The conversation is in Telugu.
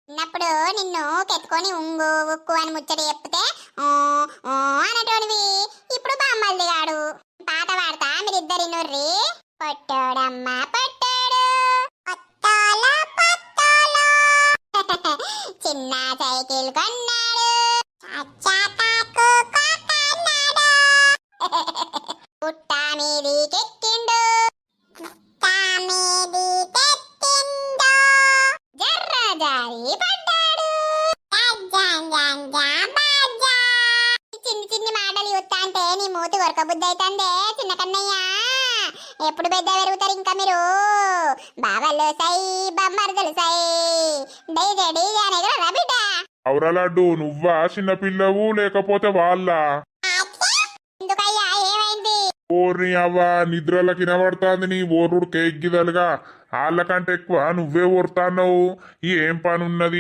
చిన్నప్పుడు నిన్ను కెత్తుకొని ఉంగు ఉక్కు అని ముచ్చట చెప్తే ఊ, ఊ అనటోనివి. ఇప్పుడు బామ్మల్ది గాడు. పాత వాడతా మీరిద్దరి నుర్రి. పొట్టోడమ్మ పొట్టోడు పొట్టోల పొట్టోల. చిన్న సైకిల్ కొన్నాడు, చచ్చాకాకు కొట్టన్నాడు. పుట్ట మీదికెక్కిండు, పుట్ట మీదికెక్కిండు, జర్ర జారి పడ్డాడు. ఈ చిన్ని చిన్ని మాటలు చూస్తా అంటే నీ మూతి కొరక బుద్ధి అవుతుందే చిన్న కన్నయ్య. ఎప్పుడు పెద్ద పెరుగుతారు ఇంకా మీరు? బావలు సై బొమ్మర్దలు సై డైజే డీజే అనేది రా బిడ్డ. అవురా లడ్డు, నువ్వా చిన్నపిల్లవు లేకపోతే వాళ్ళ? ఎందుకయ్యా ఏమైంది? ఓర్ని అవ్వ, నిద్రలకి వినబడుతుంది నీ ఓరుడు కేక్ గిదలుగా. వాళ్ళకంటే ఎక్కువ నువ్వే ఓరుతాన్నావు. ఏం పని ఉన్నది?